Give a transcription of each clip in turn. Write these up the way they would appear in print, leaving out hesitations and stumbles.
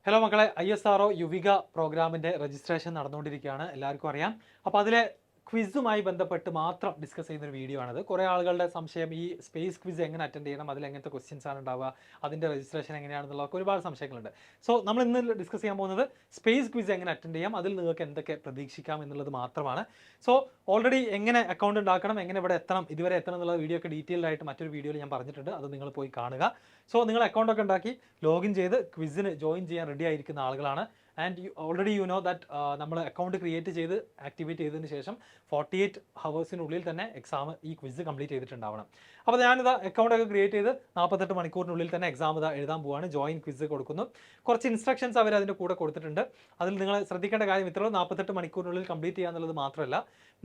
Hello മക്കളെ, ISRO യുവിക പ്രോഗ്രാമിൻ്റെ registration നടന്നുകൊണ്ടിരിക്കുകയാണ്. എല്ലാവർക്കും അറിയാം. അപ്പോൾ അതിലെ ക്വിസുമായി ബന്ധപ്പെട്ട് മാത്രം ഡിസ്കസ് ചെയ്യുന്നൊരു വീഡിയോ ആണത്. കുറേ ആളുകളുടെ സംശയം ഈ സ്പേസ് ക്വിസ് എങ്ങനെ അറ്റൻഡ് ചെയ്യണം, അതിൽ എങ്ങനത്തെ ക്വസ്റ്റ്യൻസ് ആണ് ഉണ്ടാവുക, അതിൻ്റെ രജിസ്ട്രേഷൻ എങ്ങനെയാണെന്നുള്ളതൊക്കെ ഒരുപാട് സംശയങ്ങളുണ്ട്. സോ നമ്മൾ ഇന്ന് ഡിസ്കസ് ചെയ്യാൻ പോകുന്നത് സ്പേസ് ക്വിസ് എങ്ങനെ അറ്റൻഡ് ചെയ്യാം, അതിൽ നിങ്ങൾക്ക് എന്തൊക്കെ പ്രതീക്ഷിക്കാം എന്നുള്ളത് മാത്രമാണ്. സോ ഓൾറെഡി എങ്ങനെ അക്കൗണ്ട് ഉണ്ടാക്കണം, എങ്ങനെ ഇവിടെ എത്തണം, ഇതുവരെ എത്തണം എന്നുള്ള വീഡിയോ ഒക്കെ ഡീറ്റെയിൽഡ് ആയിട്ട് മറ്റൊരു വീഡിയോയിൽ ഞാൻ പറഞ്ഞിട്ടുണ്ട്. അത് നിങ്ങൾ പോയി കാണുക. സോ നിങ്ങൾ അക്കൗണ്ട് ഒക്കെ ഉണ്ടാക്കി ലോഗിൻ ചെയ്ത് ക്വിസിന് ജോയിൻ ചെയ്യാൻ റെഡി ആയിരിക്കുന്ന ആളുകളാണ്. And already you know that നമ്മൾ അക്കൗണ്ട് ക്രിയേറ്റ് ചെയ്ത് ആക്ടിവേറ്റ് ചെയ്തതിന് ശേഷം 48 ഹവേഴ്സിനുള്ളിൽ തന്നെ എക്സാം ഈ ക്വിസ് കംപ്ലീറ്റ് ചെയ്തിട്ടുണ്ടാവണം. അപ്പോൾ ഞാനിതാ അക്കൗണ്ട് ഒക്കെ ക്രിയേറ്റ് ചെയ്ത് 48 മണിക്കൂറിനുള്ളിൽ തന്നെ എക്സാം ഇതാ എഴുതാൻ പോവാണ്. ജോയിൻ ക്വിസ് കൊടുക്കുന്നു. കുറച്ച് ഇൻസ്ട്രക്ഷൻസ് അവർ അതിൻ്റെ കൂടെ കൊടുത്തിട്ടുണ്ട്. അതിൽ നിങ്ങൾ ശ്രദ്ധിക്കേണ്ട കാര്യം ഇത്രയും 48 മണിക്കൂറിനുള്ളിൽ കംപ്ലീറ്റ് ചെയ്യുക എന്നുള്ളത് മാത്രമല്ല,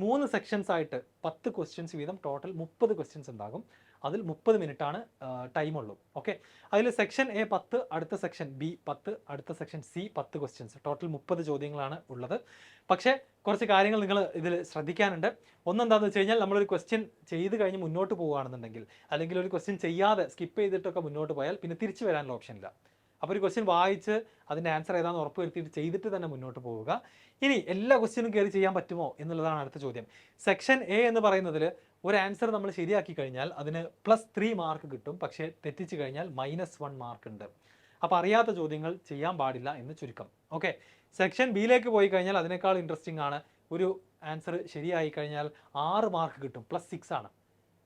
3 സെക്ഷൻസ് ആയിട്ട് 10 ക്വസ്റ്റ്യൻസ് വീതം ടോട്ടൽ 30 ക്വസ്റ്റ്യൻസ് ഉണ്ടാകും. അതിൽ 30 മിനിറ്റാണ് ടൈമുള്ളൂ. ഓക്കെ, അതിൽ സെക്ഷൻ എ 10, അടുത്ത സെക്ഷൻ ബി 10, അടുത്ത സെക്ഷൻ സി 10 ക്വസ്റ്റ്യൻസ്, ടോട്ടൽ 30 ചോദ്യങ്ങളാണ് ഉള്ളത്. പക്ഷേ കുറച്ച് കാര്യങ്ങൾ നിങ്ങൾ ഇതിൽ ശ്രദ്ധിക്കാനുണ്ട്. ഒന്നെന്താണെന്ന് വെച്ച് കഴിഞ്ഞാൽ, നമ്മളൊരു ക്വസ്റ്റ്യൻ ചെയ്ത് കഴിഞ്ഞ് മുന്നോട്ട് പോവുകയാണെന്നുണ്ടെങ്കിൽ, അല്ലെങ്കിൽ ഒരു ക്വസ്റ്റ്യൻ ചെയ്യാതെ സ്കിപ്പ് ചെയ്തിട്ടൊക്കെ മുന്നോട്ട് പോയാൽ പിന്നെ തിരിച്ചു വരാനുള്ള ഓപ്ഷൻ ഇല്ല. അപ്പോൾ ഒരു ക്വസ്റ്റ്യൻ വായിച്ച് അതിൻ്റെ ആൻസർ ഏതാണെന്ന് ഉറപ്പ് വരുത്തിയിട്ട് ചെയ്തിട്ട് തന്നെ മുന്നോട്ട് പോവുക. ഇനി എല്ലാ ക്വസ്റ്റ്യനും കയറി ചെയ്യാൻ പറ്റുമോ എന്നുള്ളതാണ് അടുത്ത ചോദ്യം. സെക്ഷൻ എ എന്ന് പറയുന്നതിൽ ഒരു ആൻസർ നമ്മൾ ശരിയാക്കി കഴിഞ്ഞാൽ അതിന് +3 മാർക്ക് കിട്ടും. പക്ഷേ തെറ്റിച്ച് കഴിഞ്ഞാൽ -1 മാർക്ക് ഉണ്ട്. അപ്പോൾ അറിയാത്ത ചോദ്യങ്ങൾ ചെയ്യാൻ പാടില്ല എന്ന് ചുരുക്കം. ഓക്കെ, സെക്ഷൻ ബിയിലേക്ക് പോയി കഴിഞ്ഞാൽ അതിനേക്കാൾ ഇൻട്രസ്റ്റിംഗ് ആണ്. ഒരു ആൻസർ ശരിയായി കഴിഞ്ഞാൽ 6 മാർക്ക് കിട്ടും, +6 ആണ്.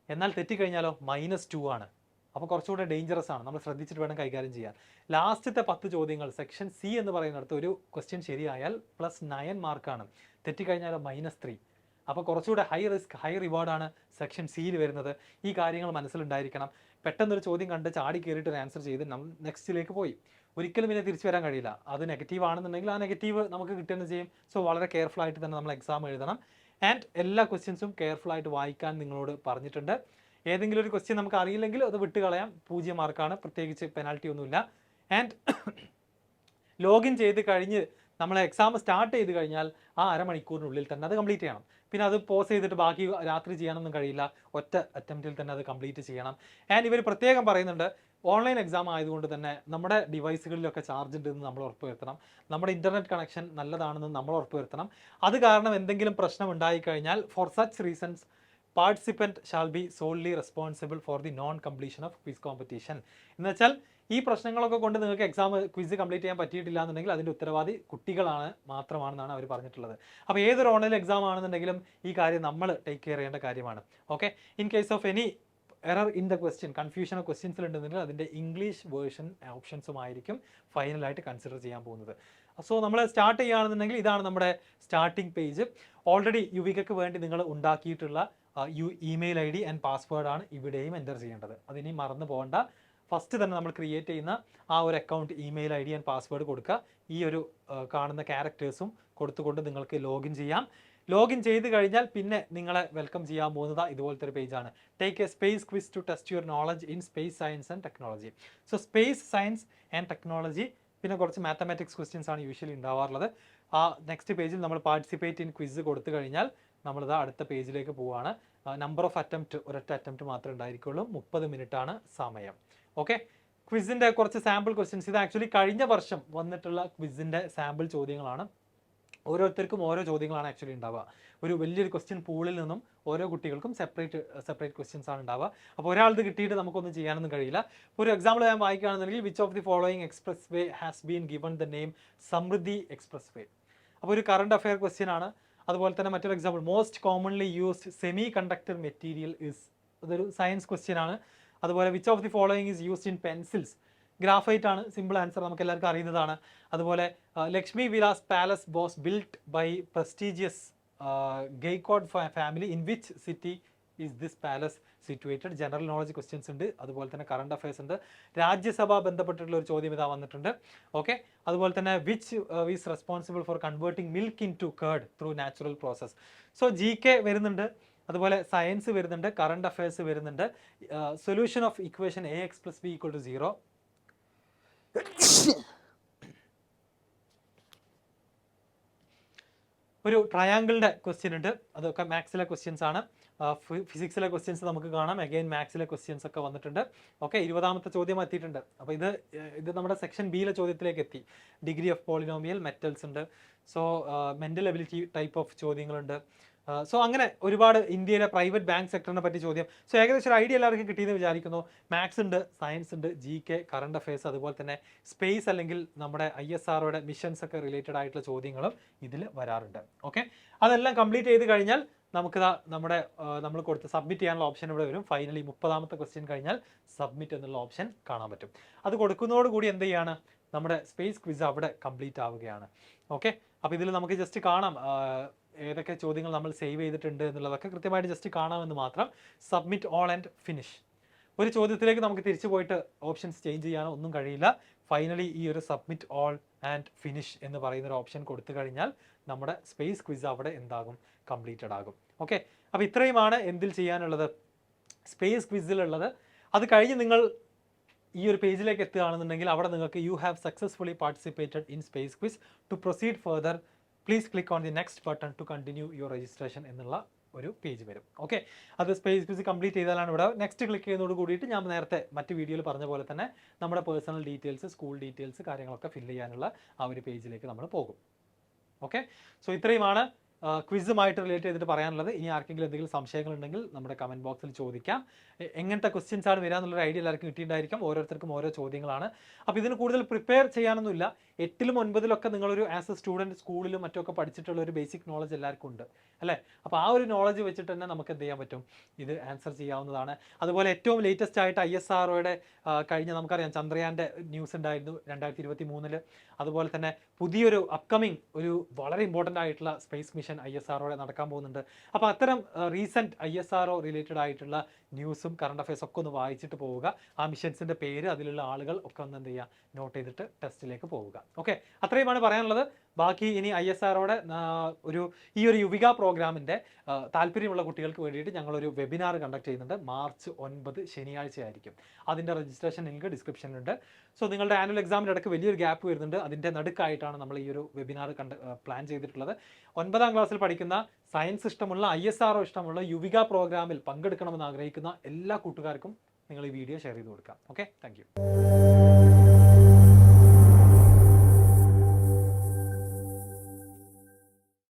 എന്നാൽ തെറ്റിക്കഴിഞ്ഞാലോ -2 ആണ്. അപ്പോൾ കുറച്ചുകൂടെ ഡേഞ്ചറസ് ആണ്. നമ്മൾ ശ്രദ്ധിച്ചിട്ട് വേണം കൈകാര്യം ചെയ്യാൻ. ലാസ്റ്റത്തെ 10 ചോദ്യങ്ങൾ സെക്ഷൻ സി എന്ന് പറയുന്നിടത്ത് ഒരു ക്വസ്റ്റ്യൻ ശരിയായാൽ +9 മാർക്കാണ്. തെറ്റിക്കഴിഞ്ഞാലോ -3. അപ്പോൾ കുറച്ചുകൂടെ ഹൈ റിസ്ക് ഹൈ റിവാർഡാണ് സെക്ഷൻ സിയിൽ വരുന്നത്. ഈ കാര്യങ്ങൾ മനസ്സിലുണ്ടായിരിക്കണം. പെട്ടെന്നൊരു ചോദ്യം കണ്ട് ചാടി കയറിയിട്ട് ഒരു ആൻസർ ചെയ്ത് നെക്സ്റ്റിലേക്ക് പോയി ഒരിക്കലും പിന്നെ തിരിച്ചു വരാൻ കഴിയില്ല. അത് നെഗറ്റീവ് ആണെന്നുണ്ടെങ്കിൽ ആ നെഗറ്റീവ് നമുക്ക് കിട്ടുകയെന്ന് ചെയ്യും. സോ വളരെ കെയർഫുൾ ആയിട്ട് തന്നെ നമ്മൾ എക്സാം എഴുതണം. ആൻഡ് എല്ലാ ക്വസ്റ്റ്യൻസും കെയർഫുൾ ആയിട്ട് വായിക്കാൻ നിങ്ങളോട് പറഞ്ഞിട്ടുണ്ട്. ഏതെങ്കിലും ഒരു ക്വസ്റ്റ്യൻ നമുക്ക് അറിയില്ലെങ്കിൽ അത് വിട്ട് കളയാം, 0 മാർക്കാണ്, പ്രത്യേകിച്ച് പെനാൽറ്റി ഒന്നുമില്ല. ആൻഡ് ലോഗിൻ ചെയ്ത് കഴിഞ്ഞ് നമ്മൾ എക്സാം സ്റ്റാർട്ട് ചെയ്ത് കഴിഞ്ഞാൽ ആ അരമണിക്കൂറിനുള്ളിൽ തന്നെ അത് കംപ്ലീറ്റ് ചെയ്യണം. പിന്നെ അത് പോസ് ചെയ്തിട്ട് ബാക്കി രാത്രി ചെയ്യാനൊന്നും കഴിയില്ല. ഒറ്റ അറ്റംപ്റ്റിൽ തന്നെ അത് കംപ്ലീറ്റ് ചെയ്യണം. ആൻഡ് ഇവർ പ്രത്യേകം പറയുന്നുണ്ട്, ഓൺലൈൻ എക്സാം ആയതുകൊണ്ട് തന്നെ നമ്മുടെ ഡിവൈസുകളിലൊക്കെ ചാർജ് ഉണ്ടെന്ന് നമ്മൾ ഉറപ്പുവരുത്തണം. നമ്മുടെ ഇൻ്റർനെറ്റ് കണക്ഷൻ നല്ലതാണെന്ന് നമ്മൾ ഉറപ്പുവരുത്തണം. അത് കാരണം എന്തെങ്കിലും പ്രശ്നം ഉണ്ടായിക്കഴിഞ്ഞാൽ for such reasons participant shall be solely responsible for the non completion of quiz competition. എന്ന് വെച്ചാൽ ഈ പ്രശ്നങ്ങളൊക്കെ കൊണ്ട് നിങ്ങൾക്ക് എക്സാം ക്വിസ് കംപ്ലീറ്റ് ചെയ്യാൻ പറ്റിയിട്ടില്ല എന്നുണ്ടെങ്കിൽ അതിൻ്റെ ഉത്തരവാദി കുട്ടികളാണ് മാത്രമാണെന്നാണ് അവർ പറഞ്ഞിട്ടുള്ളത്. അപ്പോൾ ഏതൊരു ഓൺലൈൻ എക്സാം ആണെന്നുണ്ടെങ്കിലും ഈ കാര്യം നമ്മൾ ടേക്ക് കെയർ ചെയ്യേണ്ട കാര്യമാണ്. Okay, in case of any error in the question, confusion of ക്വസ്റ്റ്യൻസിൽ ഉണ്ടെന്നുണ്ടെങ്കിൽ അതിൻ്റെ ഇംഗ്ലീഷ് വേർഷൻ ഓപ്ഷൻസുമായിരിക്കും ഫൈനലായിട്ട് കൺസിഡർ ചെയ്യാൻ പോകുന്നത്. സോ നമ്മൾ സ്റ്റാർട്ട് ചെയ്യുകയാണെന്നുണ്ടെങ്കിൽ ഇതാണ് നമ്മുടെ സ്റ്റാർട്ടിംഗ് പേജ്. ഓൾറെഡി യുവികയ്ക്ക് വേണ്ടി നിങ്ങൾ ഉണ്ടാക്കിയിട്ടുള്ള ഇമെയിൽ ID ആൻഡ് പാസ്വേഡാണ് ഇവിടെയും എൻ്റർ ചെയ്യേണ്ടത്. അതിനി മറന്നു പോകണ്ട. ഫസ്റ്റ് തന്നെ നമ്മൾ ക്രിയേറ്റ് ചെയ്യുന്ന ആ ഒരു account email ID and password കൊടുക്കുക. ഈ ഒരു കാണുന്ന ക്യാരക്ടേഴ്സും കൊടുത്തുകൊണ്ട് നിങ്ങൾക്ക് ലോഗിൻ ചെയ്യാം. ലോഗിൻ ചെയ്ത് കഴിഞ്ഞാൽ പിന്നെ നിങ്ങളെ വെൽക്കം ചെയ്യാൻ പോകുന്നത് ഇതുപോലത്തെ ഒരു പേജാണ്. Take a space quiz to test your knowledge in space science and technology. So space science and technology, പിന്നെ കുറച്ച് മാത്തമാറ്റിക്സ് ക്വസ്റ്റ്യൻസ് ആണ് യൂഷ്വലി ഉണ്ടാവാറുള്ളത്. ആ നെക്സ്റ്റ് പേജിൽ നമ്മൾ പാർട്ടിസിപ്പേറ്റ് ഇൻ ക്വിസ് കൊടുത്തു കഴിഞ്ഞാൽ നമ്മളിത് അടുത്ത പേജിലേക്ക് പോവുകയാണ്. നമ്പർ ഓഫ് അറ്റംപ്റ്റ്, ഒരൊറ്റ അറ്റംപ്റ്റ് മാത്രമേ ഉണ്ടായിരിക്കുള്ളൂ. 30 മിനിറ്റാണ് സമയം. ഓക്കെ, ക്വിസിൻ്റെ കുറച്ച് സാമ്പിൾ ക്വസ്റ്റ്യൻസ്. ഇത് ആക്ച്വലി കഴിഞ്ഞ വർഷം വന്നിട്ടുള്ള ക്വിസിൻ്റെ സാമ്പിൾ ചോദ്യങ്ങളാണ്. ഓരോരുത്തർക്കും ഓരോ ചോദ്യങ്ങളാണ് ആക്ച്വലി ഉണ്ടാവുക. ഒരു വലിയൊരു ക്വസ്റ്റ്യൻ പൂളിൽ നിന്നും ഓരോ കുട്ടികൾക്കും സെപ്പറേറ്റ് ക്വസ്റ്റ്യൻസ് ആണ് ഉണ്ടാവുക. അപ്പോൾ ഒരാൾക്ക് കിട്ടിയിട്ട് നമുക്കൊന്നും ചെയ്യാനൊന്നും കഴിയില്ല. ഒരു എക്സാമ്പിൾ ഞാൻ വായിക്കുകയാണെന്നുണ്ടെങ്കിൽ, which of the following expressway has been given the name Samruddhi expressway. അപ്പോൾ ഒരു കറണ്ട് അഫെയർ ക്വസ്റ്റ്യൻ ആണ്. അതുപോലെ തന്നെ മറ്റൊരു example, most commonly used semiconductor material is, അതൊരു സയൻസ് ക്വസ്റ്റ്യൻ ആണ്. അതുപോലെ which of the following is used in pencils, graphite ആണ്. സിമ്പിൾ ആൻസർ, നമുക്ക് എല്ലാവർക്കും അറിയുന്നതാണ്. അതുപോലെ Lakshmi Vilas Palace was built by prestigious Gaekwad family. In which city is this palace situated. General knowledge questions ഉണ്ട്. അതുപോലെ തന്നെ കറണ്ട് അഫയേഴ്സ് ഉണ്ട്. രാജ്യസഭ ബന്ധപ്പെട്ടിട്ടുള്ള ഒരു ചോദ്യം ഇതാ വന്നിട്ടുണ്ട്. ഓക്കെ, അതുപോലെ തന്നെ which is responsible for converting milk into curd through natural process. So GK വരുന്നുണ്ട്, അതുപോലെ സയൻസ് വരുന്നുണ്ട്, കറണ്ട് അഫയേഴ്സ് വരുന്നുണ്ട്. Solution of equation AX + B = 0. ഒരു ട്രയാങ്കിളിൻ്റെ ക്വസ്റ്റ്യൻ ഉണ്ട്, അതൊക്കെ മാത്സിലെ ക്വസ്റ്റ്യൻസ് ആണ്. ഫിസിക്സിലെ ക്വസ്റ്റ്യൻസ് നമുക്ക് കാണാം, അഗെയിൻ മാത്സിലെ ക്വസ്റ്റ്യൻസ് ഒക്കെ വന്നിട്ടുണ്ട്. ഓക്കെ, 20ാമത്തെ ചോദ്യം എത്തിയിട്ടുണ്ട്. അപ്പോൾ ഇത് നമ്മുടെ സെക്ഷൻ ബിയിലെ ചോദ്യത്തിലേക്ക് എത്തി. ഡിഗ്രി ഓഫ് പോളിനോമിയൽ, മെറ്റൽസ് ഉണ്ട്, so mental ability type of ചോദ്യങ്ങളുണ്ട്. സോ അങ്ങനെ ഒരുപാട് ഇന്ത്യയിലെ പ്രൈവറ്റ് ബാങ്ക് സെക്ടറിനെ പറ്റി ചോദ്യം. സോ ഏകദേശം ഒരു ഐഡിയ എല്ലാവർക്കും കിട്ടിയെന്ന് വിചാരിക്കുന്നു. മാത്സ് ഉണ്ട്, സയൻസ് ഉണ്ട്, GK, കറണ്ട് അഫയേഴ്സ്, അതുപോലെ തന്നെ സ്പേസ് അല്ലെങ്കിൽ നമ്മുടെ ISROയുടെ മിഷൻസ് ഒക്കെ റിലേറ്റഡ് ആയിട്ടുള്ള ചോദ്യങ്ങളും ഇതിൽ വരാറുണ്ട്. ഓക്കെ, അതെല്ലാം കംപ്ലീറ്റ് ചെയ്ത് കഴിഞ്ഞാൽ നമുക്ക് നമ്മൾ കൊടുത്ത് സബ്മിറ്റ് ചെയ്യാനുള്ള ഓപ്ഷൻ ഇവിടെ വരും. ഫൈനലി 30ാമത്തെ ക്വസ്റ്റ്യൻ കഴിഞ്ഞാൽ സബ്മിറ്റ് എന്നുള്ള ഓപ്ഷൻ കാണാൻ പറ്റും. അത് കൊടുക്കുന്നതോടുകൂടി എന്ത് ചെയ്യാണ്, നമ്മുടെ സ്പേസ് ക്വിസ് അവിടെ കംപ്ലീറ്റ് ആവുകയാണ്. ഓക്കെ, അപ്പോൾ ഇതിൽ നമുക്ക് ജസ്റ്റ് കാണാം ഏതൊക്കെ ചോദ്യങ്ങൾ നമ്മൾ സേവ് ചെയ്തിട്ടുണ്ട് എന്നുള്ളതൊക്കെ കൃത്യമായിട്ട് ജസ്റ്റ് കാണാമെന്ന് മാത്രം. Submit all and finish. ഒരു ചോദ്യത്തിലേക്ക് നമുക്ക് തിരിച്ചു പോയിട്ട് ഓപ്ഷൻസ് ചേഞ്ച് ചെയ്യാനോ ഒന്നും കഴിയില്ല. ഫൈനലി ഈ ഒരു സബ്മിറ്റ് ഓൾ ആൻഡ് ഫിനിഷ് എന്ന് പറയുന്ന ഒരു ഓപ്ഷൻ കൊടുത്തു കഴിഞ്ഞാൽ നമ്മുടെ സ്പേസ് ക്വിസ് അവിടെ എന്താകും, കംപ്ലീറ്റഡ് ആകും. ഓക്കെ, അപ്പോൾ ഇത്രയുമാണ് എന്തിൽ ചെയ്യാനുള്ളത്, സ്പേസ് ക്വിസിലുള്ളത്. അത് കഴിഞ്ഞ് നിങ്ങൾ ഈ ഒരു പേജിലേക്ക് എത്തുകയാണെന്നുണ്ടെങ്കിൽ അവിടെ നിങ്ങൾക്ക് you have successfully participated in space quiz, to proceed further please click on the next button to continue your registration എന്നുള്ള ഒരു പേജ് വരും. ഓക്കെ, അത് സ്പേസ് ക്വിസ് കംപ്ലീറ്റ് ചെയ്താലാണ് ഇവിടെ നെക്സ്റ്റ് ക്ലിക്ക് ചെയ്യുന്നതോട് കൂടിയിട്ട് ഞാൻ നേരത്തെ മറ്റ് വീഡിയോയിൽ പറഞ്ഞ പോലെ തന്നെ നമ്മുടെ പേഴ്സണൽ ഡീറ്റെയിൽസ്, സ്കൂൾ ഡീറ്റെയിൽസ്, കാര്യങ്ങളൊക്കെ ഫില്ല് ചെയ്യാനുള്ള ആ ഒരു പേജിലേക്ക് നമ്മൾ പോകും. ഓക്കെ, സോ ഇത്രയുമാണ് ക്വിസുമായിട്ട് റിലേറ്റ് ചെയ്തിട്ട് പറയാനുള്ളത്. ഇനി ആർക്കെങ്കിലും എന്തെങ്കിലും സംശയങ്ങളുണ്ടെങ്കിൽ നമ്മുടെ കമൻറ്റ് ബോക്സിൽ ചോദിക്കാം. എങ്ങനത്തെ ക്വസ്റ്റ്യൻസ് ആണ് വരിക എന്നുള്ളൊരു ഐഡിയ എല്ലാവർക്കും കിട്ടിയിട്ടുണ്ടായിരിക്കും. ഓരോരുത്തർക്കും ഓരോ ചോദ്യങ്ങളാണ്. അപ്പോൾ ഇതിന് കൂടുതൽ പ്രിപ്പയർ ചെയ്യാനൊന്നുമില്ല. 8ലും 9ലൊക്കെ നിങ്ങളൊരു ആസ് എ സ്റ്റുഡൻറ്റ് സ്കൂളിലും മറ്റൊക്കെ പഠിച്ചിട്ടുള്ള ഒരു ബേസിക് നോളജ് എല്ലാവർക്കും ഉണ്ട് അല്ലേ. അപ്പോൾ ആ ഒരു നോളജ് വെച്ചിട്ട് തന്നെ നമുക്ക് എന്ത് ചെയ്യാൻ പറ്റും, ഇത് ആൻസർ ചെയ്യാവുന്നതാണ്. അതുപോലെ ഏറ്റവും ലേറ്റസ്റ്റ് ആയിട്ട് ISROയുടെ കഴിഞ്ഞ നമുക്കറിയാം ചന്ദ്രയാൻ്റെ ന്യൂസ് ഉണ്ടായിരുന്നു 2023. അതുപോലെ തന്നെ പുതിയൊരു അപ്കമിങ് ഒരു വളരെ ഇമ്പോർട്ടൻ്റ് ആയിട്ടുള്ള സ്പേസ് മിഷൻ ISROയുടെ നടക്കാൻ പോകുന്നുണ്ട്. അപ്പോൾ അത്തരം റീസെൻറ്റ് ISRO റിലേറ്റഡ് ആയിട്ടുള്ള ന്യൂസും കറണ്ട് അഫയേഴ്സ് ഒക്കെ ഒന്ന് വായിച്ചിട്ട് പോവുക. ആ മിഷൻസിൻ്റെ പേര്, അതിലുള്ള ആളുകൾ ഒക്കെ ഒന്ന് എന്ത് ചെയ്യുക, നോട്ട് ചെയ്തിട്ട് ടെസ്റ്റിലേക്ക് പോവുക. ഓക്കെ, അത്രയുമാണ് പറയാനുള്ളത്. ബാക്കി ഇനി ISROയുടെ ഈ ഒരു യുവിക പ്രോഗ്രാമിൻ്റെ താല്പര്യമുള്ള കുട്ടികൾക്ക് വേണ്ടിയിട്ട് ഞങ്ങളൊരു വെബിനാർ കണ്ടക്ട് ചെയ്യുന്നുണ്ട്. മാർച്ച് 9 ശനിയാഴ്ച ആയിരിക്കും. അതിൻ്റെ രജിസ്ട്രേഷൻ ലിങ്ക് ഡിസ്ക്രിപ്ഷനിലുണ്ട്. സോ നിങ്ങളുടെ ആനുവൽ എക്സാമിൻ്റെ ഇടയ്ക്ക് വലിയൊരു ഗ്യാപ്പ് വരുന്നുണ്ട്. അതിൻ്റെ നടുക്കായിട്ടാണ് നമ്മൾ ഈ ഒരു വെബിനാർ പ്ലാൻ ചെയ്തിട്ടുള്ളത്. 9ാം ക്ലാസ്സിൽ പഠിക്കുന്ന സയൻസ് ഇഷ്ടമുള്ള, ISRO ഇഷ്ടമുള്ള, യുവിക പ്രോഗ്രാമിൽ പങ്കെടുക്കണമെന്ന് ആഗ്രഹിക്കുന്ന എല്ലാ കൂട്ടുകാർക്കും നിങ്ങൾ ഈ വീഡിയോ ഷെയർ ചെയ്ത് കൊടുക്കാം. Okay, thank you.